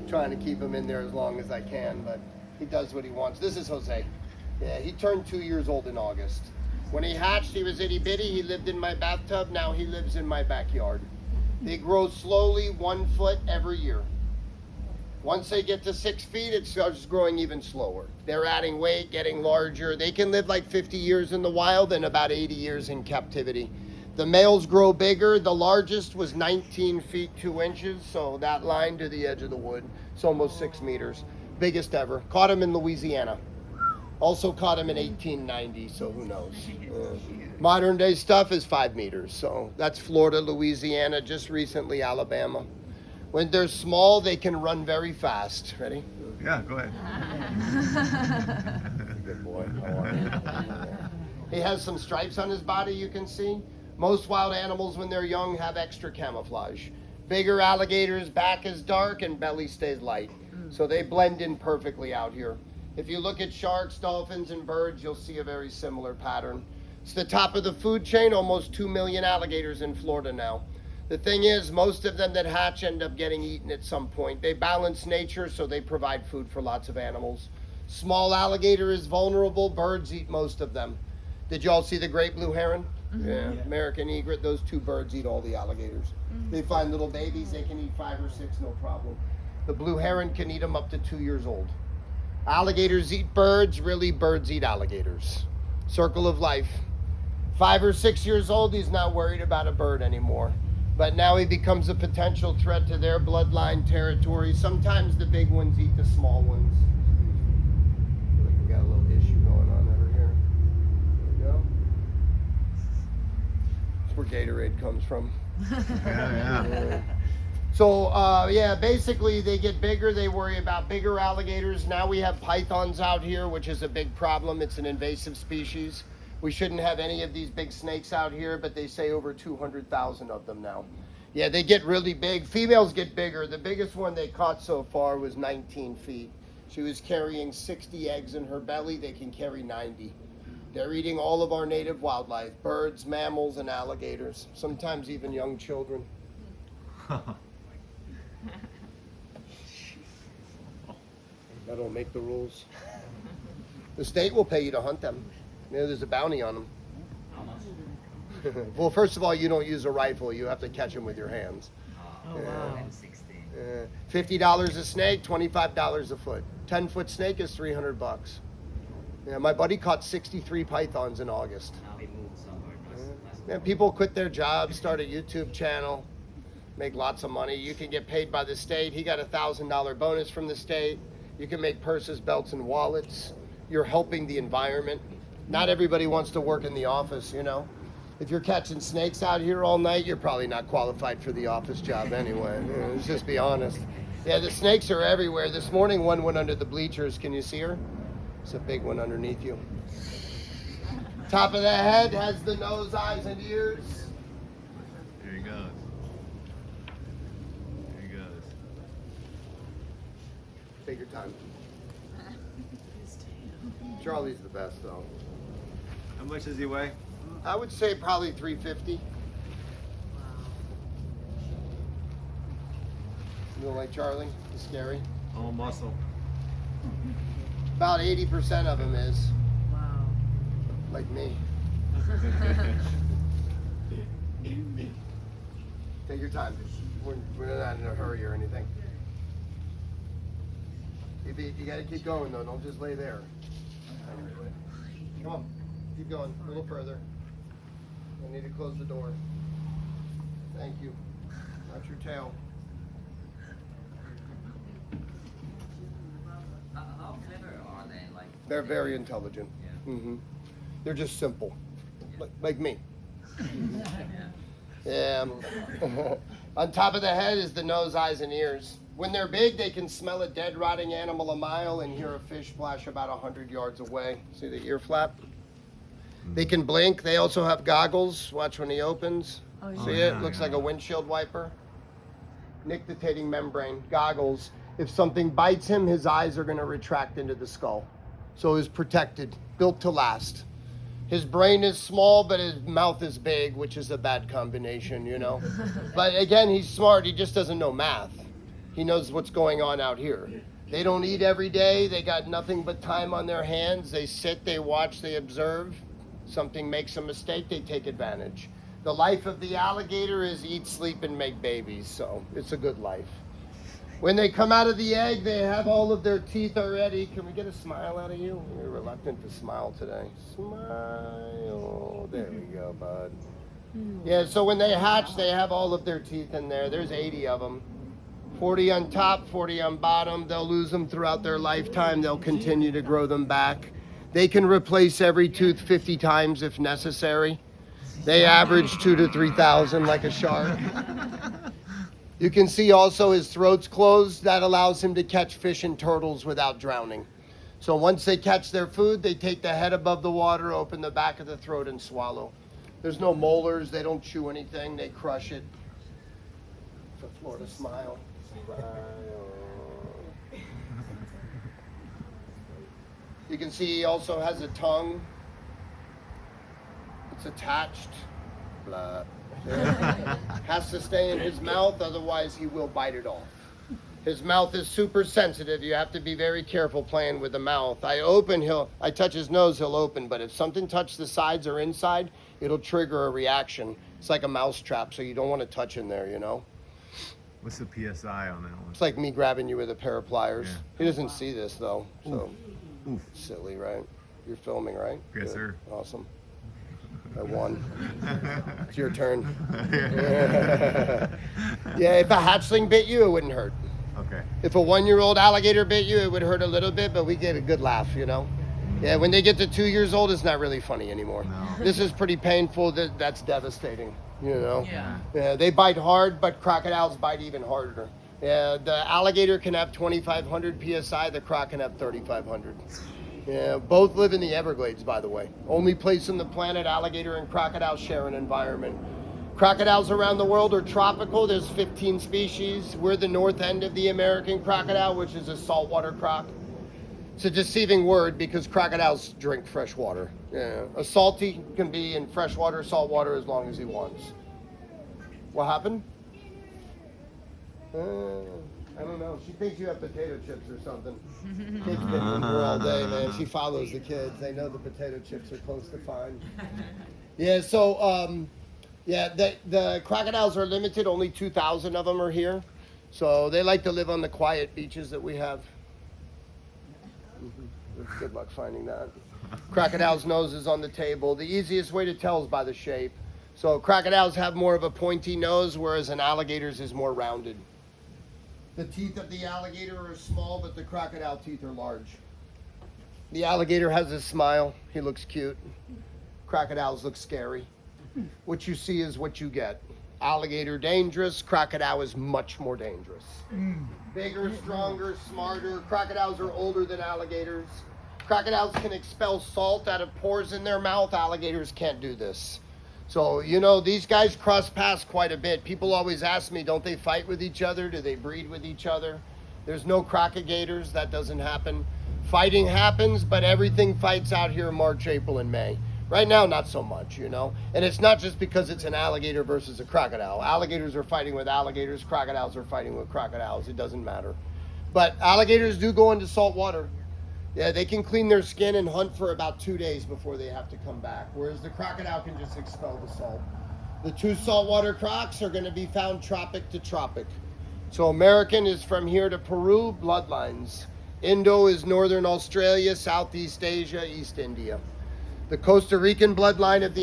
trying to keep him in there as long as I can, but he does what he wants. This is Jose. Yeah, he turned 2 years old in August. When he hatched, he was itty bitty. He lived in my bathtub. Now he lives in my backyard. They grow slowly, 1 foot every year. Once they get to 6 feet, it starts growing even slower. They're adding weight, getting larger. They can live like 50 years in the wild and about 80 years in captivity. The males grow bigger. The largest was 19 feet 2 inches, so that line to the edge of the wood. It's almost 6 meters. Biggest ever. Caught him in Louisiana. Also caught him in 1890, so who knows. Modern day stuff is 5 meters, so that's Florida, Louisiana, just recently Alabama. When they're small, they can run very fast. Ready? Yeah, go ahead. Good boy. How are you? He has some stripes on his body, you can see. Most wild animals, when they're young, have extra camouflage. Bigger alligators, back is dark and belly stays light. So they blend in perfectly out here. If you look at sharks, dolphins, and birds, you'll see a very similar pattern. It's the top of the food chain, almost 2 million alligators in Florida now. The thing is, most of them that hatch end up getting eaten at some point. They balance nature, so they provide food for lots of animals. Small alligator is vulnerable. Birds eat most of them. Did you all see the great blue heron? Mm-hmm. Yeah, American egret. Those 2 birds eat all the alligators. Mm-hmm. They find little babies. They can eat 5 or 6, no problem. The blue heron can eat them up to 2 years old. Alligators eat birds. Really, birds eat alligators. Circle of life. 5 or 6 years old, he's not worried about a bird anymore. But now he becomes a potential threat to their bloodline territory. Sometimes the big ones eat the small ones. I feel like we got a little issue going on over here. There we go. That's where Gatorade comes from. Yeah. So, basically they get bigger. They worry about bigger alligators. Now we have pythons out here, which is a big problem. It's an invasive species. We shouldn't have any of these big snakes out here, but they say over 200,000 of them now. Yeah, they get really big. Females get bigger. The biggest one they caught so far was 19 feet. She was carrying 60 eggs in her belly. They can carry 90. They're eating all of our native wildlife, birds, mammals, and alligators, sometimes even young children. I don't make the rules. The state will pay you to hunt them. You know, there's a bounty on them. Well, first of all, you don't use a rifle. You have to catch them with your hands. Oh, wow. $50 a snake, $25 a foot. 10-foot snake is $300. Yeah, my buddy caught 63 pythons in August. Now he moved somewhere. Yeah, people quit their jobs, start a YouTube channel, make lots of money. You can get paid by the state. He got a $1,000 bonus from the state. You can make purses, belts, and wallets. You're helping the environment. Not everybody wants to work in the office, you know. If you're catching snakes out here all night, you're probably not qualified for the office job anyway. You know, let's just be honest. Yeah, the snakes are everywhere. This morning, one went under the bleachers. Can you see her? It's a big one underneath you. Top of the head has the nose, eyes, and ears. Here he goes. Here he goes. Take your time. Charlie's the best, though. How much does he weigh? I would say probably 350. You don't like Charlie? He's scary. All muscle. About 80% of him is. Wow. Like me. Take your time. We're not in a hurry or anything. You gotta keep going though, don't just lay there. Come on, keep going, a little further. I need to close the door. Thank you. Watch your tail. How clever are they? Like They're very intelligent. Yeah. Mm-hmm. They're just simple, like me. Yeah. Yeah. On top of the head is the nose, eyes, and ears. When they're big, they can smell a dead, rotting animal a mile and hear a fish splash about 100 yards away. See the ear flap? They can blink. They also have goggles. Watch when he opens. Oh, yeah. See it? Looks like a windshield wiper. Nictitating membrane, goggles. If something bites him, his eyes are going to retract into the skull. So he's protected, built to last. His brain is small, but his mouth is big, which is a bad combination, you know. But again, he's smart. He just doesn't know math. He knows what's going on out here. They don't eat every day. They got nothing but time on their hands. They sit, they watch, they observe. Something makes a mistake, they take advantage. The life of the alligator is eat, sleep, and make babies, so it's a good life. When they come out of the egg, they have all of their teeth already. Can we get a smile out of you? You're reluctant to smile today. Smile. There we go, bud. Yeah, so when they hatch, they have all of their teeth in there. There's 80 of them. 40 on top, 40 on bottom. They'll lose them throughout their lifetime. They'll continue to grow them back. They can replace every tooth 50 times if necessary. They average 2,000 to 3,000 like a shark. You can see also his throat's closed. That allows him to catch fish and turtles without drowning. So once they catch their food, they take the head above the water, open the back of the throat, and swallow. There's no molars. They don't chew anything. They crush it. It's a Florida smile. You can see he also has a tongue. It's attached. Blah. Has to stay in his mouth, otherwise he will bite it off. His mouth is super sensitive. You have to be very careful playing with the mouth. I touch his nose, he'll open, but if something touches the sides or inside, it'll trigger a reaction. It's like a mouse trap, so you don't want to touch in there, you know? What's the PSI on that one? It's like me grabbing you with a pair of pliers. Yeah. He doesn't see this though, so Oof. silly, right? You're filming, right? Yes, Good. sir. Awesome. I won. It's your turn. Yeah, if a hatchling bit you, it wouldn't hurt. Okay. If a 1-year-old alligator bit you, it would hurt a little bit, but we get a good laugh, you know? Yeah, when they get to 2 years old, it's not really funny anymore. No. This is pretty painful. That's devastating, you know? Yeah. Yeah, they bite hard, but crocodiles bite even harder. Yeah, the alligator can have 2,500 PSI, the croc can have 3,500. Yeah, both live in the Everglades, by the way. Only place on the planet alligator and crocodile share an environment. Crocodiles around the world are tropical. There's 15 species. We're the north end of the American crocodile, which is a saltwater croc. It's a deceiving word because crocodiles drink fresh water. Yeah, a salty can be in freshwater, saltwater as long as he wants. What happened? I don't know. She thinks you have potato chips or something. Kids been with her all day, man. She follows the kids. They know the potato chips are close to find. Yeah, so, the crocodiles are limited. Only 2,000 of them are here. So they like to live on the quiet beaches that we have. Good luck finding that. Crocodile's nose is on the table. The easiest way to tell is by the shape. So crocodiles have more of a pointy nose, whereas an alligator's is more rounded. The teeth of the alligator are small, but the crocodile teeth are large. The alligator has a smile. He looks cute. Crocodiles look scary. What you see is what you get. Alligator dangerous. Crocodile is much more dangerous. Bigger, stronger, smarter. Crocodiles are older than alligators. Crocodiles can expel salt out of pores in their mouth. Alligators can't do this. So, you know, these guys cross paths quite a bit. People always ask me, don't they fight with each other? Do they breed with each other? There's no crocodigators. That doesn't happen. Fighting happens, but everything fights out here in March, April, and May. Right now, not so much, you know? And it's not just because it's an alligator versus a crocodile. Alligators are fighting with alligators. Crocodiles are fighting with crocodiles. It doesn't matter. But alligators do go into salt water. Yeah, they can clean their skin and hunt for about 2 days before they have to come back, whereas the crocodile can just expel the salt. The two saltwater crocs are going to be found tropic to tropic. So American is from here to Peru, bloodlines. Indo is northern Australia, Southeast Asia, East India. The Costa Rican bloodline of the